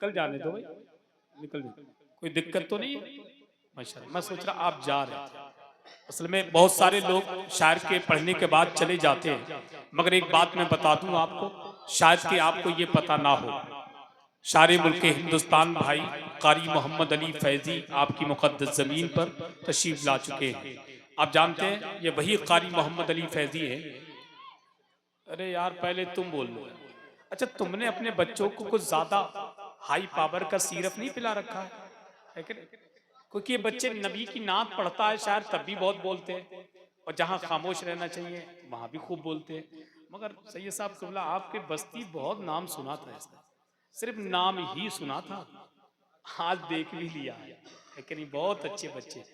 निकल जाने दो भाई, निकल जाने, कोई दिक्कत तो नहीं है? माशाल्लाह। मैं सोच रहा आप जा रहे थे, असल में बहुत सारे लोग शायर के पढ़ने के बाद चले जाते हैं, मगर एक बात मैं बता दूं आपको, शायद कि आपको ये पता ना हो, शारे मुल्क हिंदुस्तान भाई कारी मोहम्मद अली फैजी आपकी मुक़द्दस ज़मीन पर तशरीफ ला चुके हैं। आप जानते हैं ये वही कारी मोहम्मद अली फैजी है। अरे यार पहले तुम बोल लो। अच्छा, तुमने अपने बच्चों को कुछ ज्यादा हाई पावर का सिरप नहीं पिला रखा है कि नहीं? क्योंकि ये बच्चे नबी की नात पढ़ता है शायर तब भी बहुत बोलते हैं, और जहाँ खामोश रहना चाहिए वहां भी खूब बोलते हैं। मगर सैयद साहब कबला आपके बस्ती बहुत नाम सुना था इसका, सिर्फ नाम ही सुना था, आज देख भी लिया है कि नहीं? बहुत अच्छे बच्चे।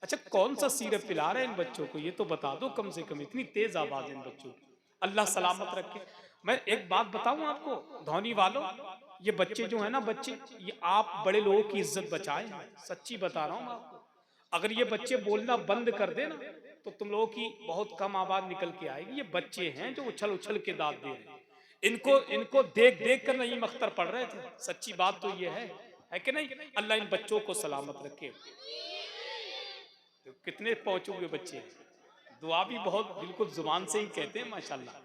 अच्छा, कौन सा सिरप पिला रहे हैं इन बच्चों को, ये तो बता दो कम से कम, इतनी तेज आवाज है इन बच्चों की। अल्लाह सलामत रखे। मैं एक बात बताऊं आपको धौनी वालों, ये बच्चे जो है ना बच्चे, ये आप बड़े लोगों की इज्जत बचाए, सच्ची बता रहा हूं आपको। अगर ये बच्चे बोलना बंद कर दे ना तो तुम लोगों की बहुत कम आवाज निकल के आएगी। ये बच्चे हैं जो उछल उछल के दाद दे रहे हैं, इनको इनको देख देख कर नहीं अख्तर पढ़ रहे थे। सच्ची बात तो ये है कि नहीं? अल्लाह इन बच्चों को सलामत रखे। तो कितने पहुंचोगे बच्चे, दुआ भी बहुत बिल्कुल जुबान से ही कहते हैं माशाल्लाह,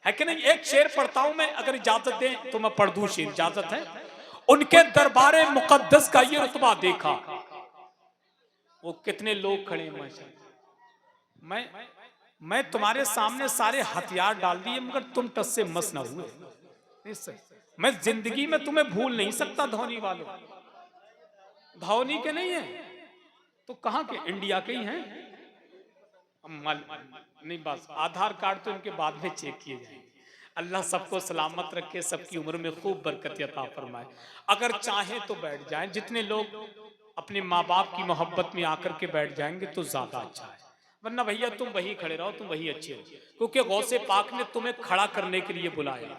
है कि नहीं? एक शेर पढ़ता हूं मैं, अगर इजाजत दें तो मैं पढ़ दूं शेर, इजाजत है? उनके दरबारे मुकद्दस का ये रुतबा देखा, वो कितने लोग खड़े हैं माशाल्लाह। मैं तुम्हारे सामने सारे हथियार डाल दिए मगर तुम टस से मस ना हुए। मैं जिंदगी में तुम्हें भूल नहीं सकता धौनी वालों। धौनी के नहीं है तो कहां के? इंडिया के ही हैं। नहीं बस आधार कार्ड तो इनके बाद में चेक किए जाएंगे। अल्लाह सबको सलामत रखे, सबकी उम्र में खूब बरकत अता फरमाए। अगर चाहे तो बैठ जाएं, जितने लोग अपने माँ बाप की मोहब्बत में आकर के बैठ जाएंगे तो ज्यादा अच्छा है, वरना भैया तुम वही खड़े रहो, तुम वही अच्छे हो, क्योंकि गौसे पाक ने तुम्हें खड़ा करने के लिए बुलाया,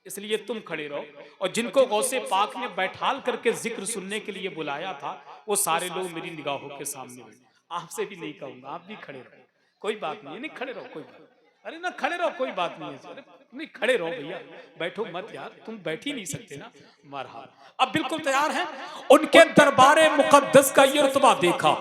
इसलिए तुम खड़े रहो। और जिनको गौसे पाक ने बैठाल करके जिक्र सुनने के लिए बुलाया था वो सारे लोग मेरी निगाहों के सामने बैठे। आपसे भी नहीं कहूंगा, आप भी खड़े रहो, कोई बात नहीं, नहीं खड़े रहो, कोई बात। अरे ना खड़े रहो, कोई बात नहीं है। अरे नहीं खड़े रहो भैया, बैठो मत यार, तुम बैठ ही नहीं सकते ना। मरहबा, अब बिल्कुल तैयार हैं। उनके दरबारे मुकद्दस का ये रुतबा देखा।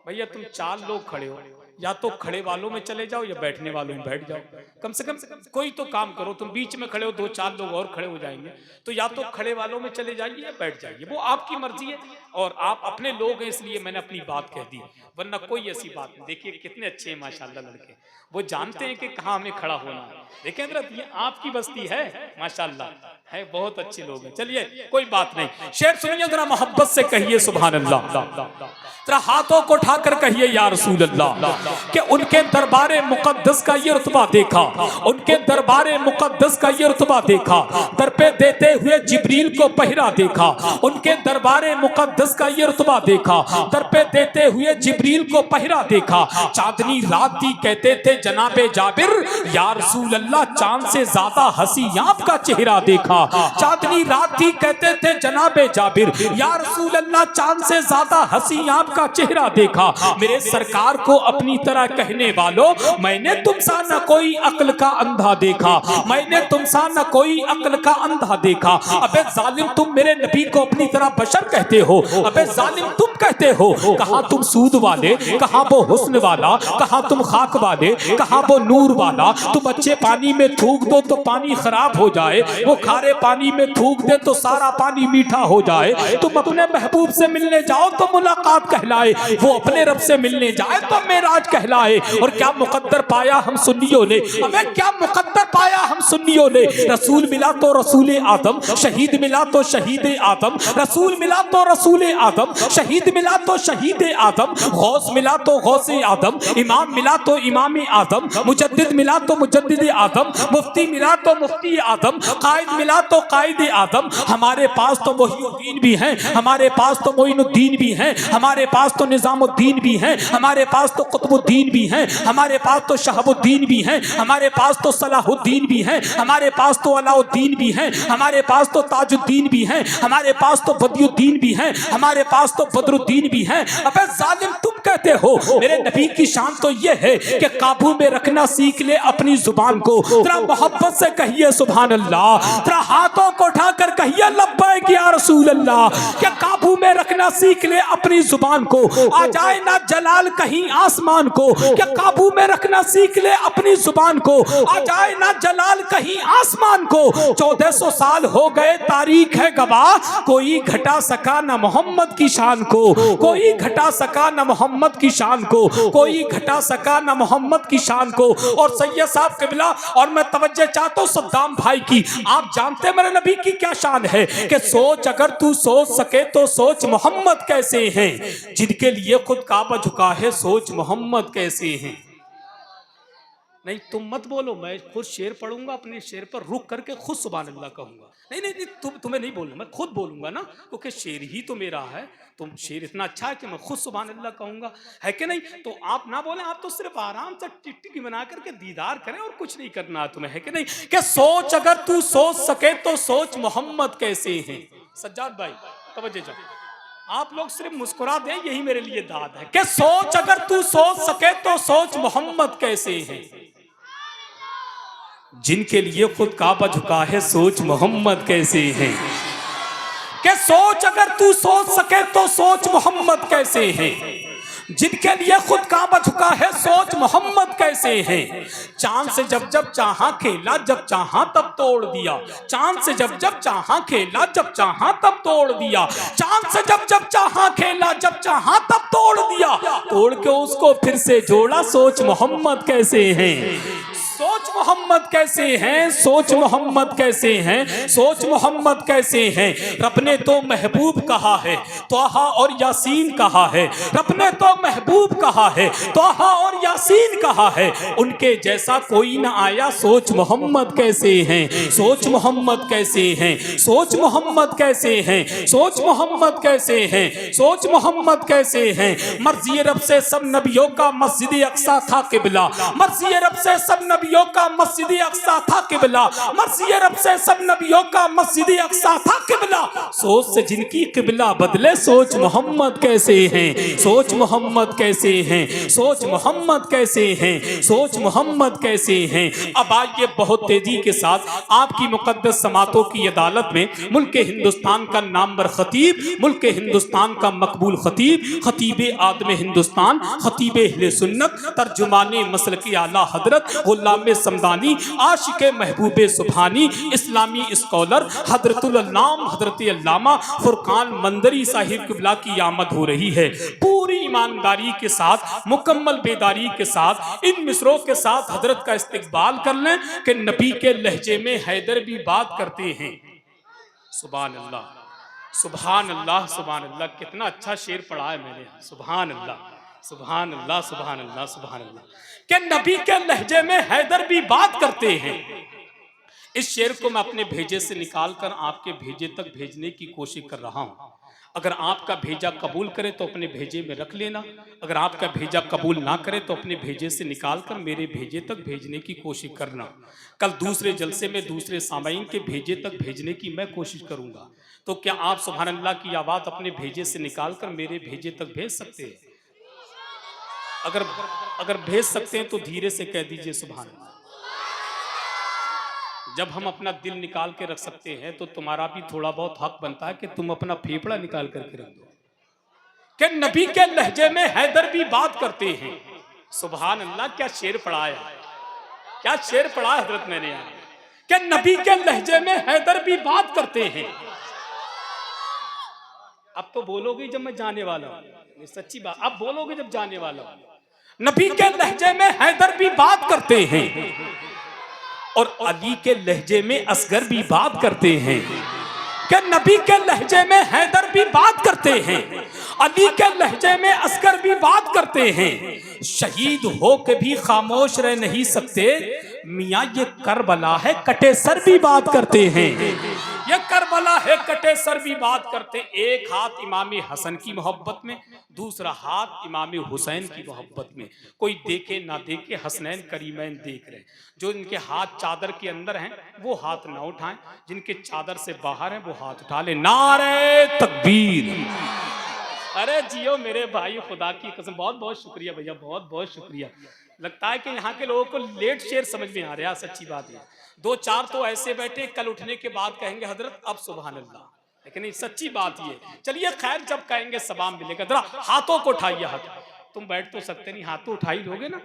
भैया तुम 4 लोग खड़े हो, या तो खड़े वालों में चले जाओ या बैठने वालों में बैठ जाओ। कम से कम कोई तो काम करो, तुम बीच में खड़े हो, 2-4 लोग और खड़े हो जाएंगे, तो या तो खड़े वालों में चले जाइए या बैठ जाइए, वो आपकी मर्जी है। और आप अपने लोग हैं इसलिए मैंने अपनी बात कह दी, वरना कोई ऐसी बात नहीं। देखिए कितने अच्छे हैं माशाल्लाह लड़के, वो जानते हैं कि कहाँ हमें खड़ा होना है। देखिए हजरत ये आपकी बस्ती है माशाल्लाह, है बहुत अच्छे लोग हैं। चलिए कोई बात नहीं, शेर सुनिए जरा, मोहब्बत से कहिए सुभान अल्लाह, जरा हाथों को उठाकर कहिए या रसूल अल्लाह, कि उनके दरबारे मुकद्दस का ये रुतबा देखा, उनके दरबारे मुकद्दस का ये रुतबा देखा, दर पे देते हुए जिब्रील को पहरा देखा, उनके दरबारे मुकद्दस का ये रुतबा देखा, दर पे देते हुए जिब्रील को पहरा देखा। चांदनी रात थी कहते थे जनाबे जाबिर, या रसूल अल्लाह चांद से ज्यादा हंसी आपका चेहरा देखा। चांदनी रात थी कहते थे जनाबे जाबिर, या रसूल अल्लाह चांद से ज्यादा हंसी आपका चेहरा देखा। मेरे सरकार को अपनी तरह कहने वालों, मैंने तुम सा न कोई अक्ल का अंधा देखा, मैंने तुम सा न कोई अक्ल का अंधा देखा। अबे जालिम तुम मेरे नबी को अपनी तरह बशर कहते हो, अबे जालिम तुम कहते हो, कहां तुम सूद वाले, कहां वो हुस्न वाला, कहां तुम खाक वाले, कहां वो नूर वाला। तुम अच्छे पानी में थूक दो तो पानी खराब हो जाए, वो खारे पानी में थूक दे तो सारा पानी मीठा हो जाए। तुम अपने महबूब से मिलने जाओ तो मुलाकात कहलाए, वो अपने रब से मिलने जाए तो मेराज कहलाए। और क्या मुकद्दर पाया हम सुन्नियों ने, हमें क्या मुकद्दर पाया हम सुन्नियों ने। रसूल मिला तो रसूल आदम, शहीद मिला तो शहीद आदम, रसूल मिला तो रसूल आदम, शहीद मिला तो शहीद आदम, गौस मिला तो गौसे आदम, इमाम मिला तो इमाम आदम, मुजद्दिद मिला तो मुजद्दिद आदम, मुफ्ती मिला तो मुफ्ती आदम, कायद मिला तो कायद आदम। हमारे पास तो मोहिउद्दीन भी हैं, हमारे पास तो मोइनुद्दीन भी हैं, हमारे पास तो निजामुद्दीन भी हैं, हमारे पास तो कुतुबुद्दीन भी हैं, हमारे पास तो शहाबुद्दीन भी हैं, हमारे पास तो सलाहुद्दीन भी हैं, हमारे पास तो अलाउद्दीन भी हैं, हमारे पास तो ताजुद्दीन भी हैं, हमारे पास तो बदियुद्दीन भी हैं, हमारे पास तो बदरुद्दीन भी हैं। अबे जालिम तुम कहते हो, मेरे नबी की शान तो ये है कि काबू में रखना सीख ले अपनी जुबान को। तेरा मोहब्बत से कहिए सुभान अल्लाह, तेरा हाथों को उठाकर कहिए लब्बैक या रसूल अल्लाह। क्या काबू में रखना सीख ले अपनी जुबान को, आ जाए ना जलाल कहीं आसमान को। क्या काबू में रखना सीख ले अपनी जुबान को, आ जाए ना जलाल कहीं आसमान को। 1400 साल हो गए तारीख है गवाह, कोई घटा सका ना मोहम्मद की शान को, कोई घटा सका ना मोहम्मद की शान को, कोई घटा सका ना मोहम्मद की शान को। और सैयद साहब किबला, और मैं तवज्जो चाहता हूं सद्दाम भाई की, आप जानते मेरे नबी की क्या शान है कि सोच अगर तू सोच सके तो सोच मोहम्मद कैसे हैं, जिनके लिए खुद काबा झुका है, सोच मोहम्मद कैसे हैं। नहीं तुम मत बोलो, मैं खुद शेर पढ़ूंगा, अपने शेर पर रुक करके खुद सुभान अल्लाह कहूंगा। नहीं नहीं, नहीं तुम्हें नहीं बोलना, मैं खुद बोलूंगा ना, क्योंकि शेर ही तो मेरा है। तुम शेर इतना अच्छा है कि मैं खुद सुभान अल्लाह कहूंगा, है कि नहीं? तो आप ना बोले, आप तो सिर्फ आराम से टिकटिकी बना करके दीदार करें और कुछ नहीं करना तुम्हें, है कि नहीं? कि सोच अगर तू सोच सके तो सोच मोहम्मद कैसे हैं। सज्जाद भाई तवज्जो जाओ, आप लोग सिर्फ मुस्कुरा दें, यही मेरे लिए दाद है कि सोच अगर तू सोच सके तो सोच मोहम्मद कैसे हैं, जिनके लिए खुद काबा झुका है, सोच मोहम्मद कैसे हैं। कि सोच अगर तू सोच सके तो सोच मोहम्मद कैसे हैं, जिनके लिए खुद काबा झुका है, सोच मोहम्मद कैसे हैं। चांद से जब जब चाहा खेला, जब चाहा तब तोड़ दिया। चांद से जब जब चाहा खेला, जब चाहा तब तोड़ दिया। चांद से जब जब चाहा खेला, जब चाहा तब तोड़ दिया। तोड़ के उसको फिर से जोड़ा, सोच मोहम्मद कैसे हैं, सोच मोहम्मद कैसे हैं, सोच मोहम्मद कैसे हैं, सोच मोहम्मद कैसे हैं। रब ने तो महबूब कहा है, तोहा और यासीन कहा है। रब ने तो महबूब कहा है, तोहा और यासीन कहा है। उनके जैसा कोई ना आया, सोच मोहम्मद कैसे हैं, सोच मोहम्मद कैसे हैं, सोच मोहम्मद कैसे हैं, सोच मोहम्मद कैसे हैं, सोच मोहम्मद कैसे हैं। मर्जी रब से सब नबियों का मस्जिद अक्सा था किबला, मर्जी रब से सब नबियों का मस्जिद अक्सा था किबला, मर्जी रब से सब नबियों का मस्जिद अक्सा था किबला। सोच से जिनकी किबला बदले, सोच मोहम्मद कैसे हैं, सोच मोहम्मद कैसे हैं, सोच मोहम्मद कैसे हैं, सोच मोहम्मद कैसे हैं। अब आइए बहुत तेजी के साथ आपकी मुकद्दस समातों की अदालत में मुल्क हिंदुस्तान का नामवर खतीब, मुल्क हिंदुस्तान का मकबूल खतीब, खतीब आदम हिंदुस्तान, खतीब अहले सुन्नत, तर्जुमाने मसलकी आला हजरत गुलाम समदानी, आशिक महबूबे सुभानी, इस्लामी स्कॉलर हजरतुल अल्लाम हजरत अल्लामा फुरकान मंदरी साहिब किबला की आमद हो रही है। पूरी ईमानदारी के साथ, मुकम्मल बेदारी के साथ, इन मिसरों के साथ हजरत का इस्तकबाल कर लें कि नबी के लहजे में हैदर भी बात करते हैं। सुभान अल्लाह, सुभान अल्लाह, सुभान अल्लाह। कितना अच्छा शेर पढ़ा है मैंने, सुभान अल्लाह, सुभान अल्लाह, सुभान अल्लाह, सुभान अल्लाह। कि नबी के लहजे में हैदर भी बात करते हैं। इस शेर को मैं अपने भेजे से निकाल कर आपके भेजे तक भेजने की कोशिश कर रहा हूं। अगर आपका भेजा कबूल करे तो अपने भेजे में रख लेना, अगर आपका भेजा कबूल ना करे तो अपने भेजे से निकाल कर मेरे भेजे तक भेजने की कोशिश करना। कल दूसरे जलसे में दूसरे सामाईन के भेजे तक भेजने की मैं कोशिश करूंगा। तो क्या आप सुभान अल्लाह की आवाज़ अपने भेजे से निकाल कर मेरे भेजे तक भेज सकते हैं? अगर भेज सकते हैं तो धीरे से कह दीजिए सुभान अल्लाह। जब हम अपना दिल निकाल के रख सकते हैं तो तुम्हारा भी थोड़ा बहुत हक बनता है कि तुम अपना फेफड़ा निकाल करके रख दो। कि नबी के लहजे में हैदर भी बात करते हैं। सुभान अल्लाह, क्या शेर पढ़ाया, क्या शेर पढ़ा हजरत मैंने यहाँ। कि नबी के लहजे में हैदर भी बात करते हैं। अब तो बोलोगे जब मैं जाने वाला हूं, सच्ची बात, अब बोलोगे जब जाने वाला हूं। नबी के लहजे में हैदर भी बात करते हैं और अली के लहजे में असगर भी बात करते हैं। कि नबी के लहजे में हैदर भी बात करते हैं, अली के लहजे में असगर भी बात करते हैं। शहीद हो के भी खामोश रह नहीं सकते, मियाँ ये करबला है कटे सर भी बात करते हैं। ये करबला है कटे सर भी बात करते। एक हाथ इमाम हसन की मोहब्बत में, दूसरा हाथ इमाम हुसैन की मोहब्बत में। कोई देखे ना देखे, हसनैन करीमैन देख रहे। जो इनके हाथ चादर के अंदर हैं वो हाथ ना उठाएं, जिनके चादर से बाहर हैं वो हाथ उठा ले। नारे तकबीर, अरे जियो मेरे भाई, खुदा की कसम, बहुत बहुत शुक्रिया भैया, बहुत बहुत शुक्रिया। लगता है कि यहाँ के लोगों को लेट शेर समझ में आ रहा है, सच्ची बात है। दो चार तो ऐसे बैठे कल उठने के बाद कहेंगे हजरत अब सुभान अल्लाह, लेकिन नहीं, सच्ची बात ये। चलिए खैर, जब कहेंगे सबाब मिलेगा। जरा हाथों को उठाइए, हाथ। तुम बैठ तो सकते नहीं, हाथ तो उठा ही लोगे ना,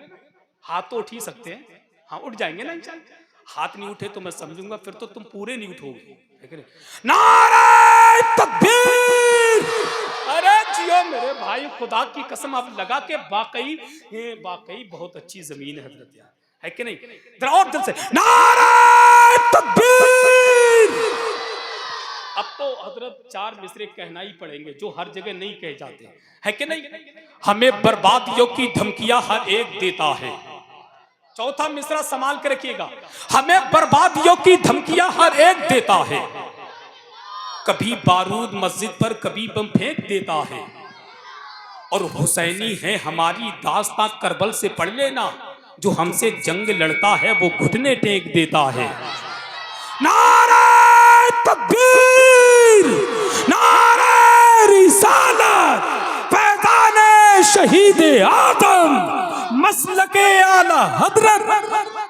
हाथ तो उठ ही सकते हैं। हाँ उठ जाएंगे ना इंशाल्लाह। हाथ नहीं उठे तो मैं समझूंगा फिर तो तुम पूरे नहीं उठोगे, लेकिन नारे तकबीर। अरे जियो मेरे भाई, खुदा की कसम, अब लगा के वाकई ये वाकई बहुत अच्छी जमीन है हजरत, यार है कि नहीं? जरा और दिल से नारे तकबीर। अब तो हजरत चार मिसरे कहना ही पड़ेंगे जो हर जगह नहीं कहे जाते, है कि नहीं? हमें बर्बादियों की धमकियां हर एक देता है। चौथा मिसरा संभाल के रखिएगा, हमें बर्बादियों की धमकियां हर एक देता है। कभी बारूद मस्जिद पर, कभी बम फेंक देता है। और हुसैनी है हमारी दास्तां करबल से पढ़ लेना, जो हमसे जंग लड़ता है वो घुटने टेक देता है। नारे तकबीर, नारे रिसालत, फैज़ाने शहीद आदम, मसलके आला हजरत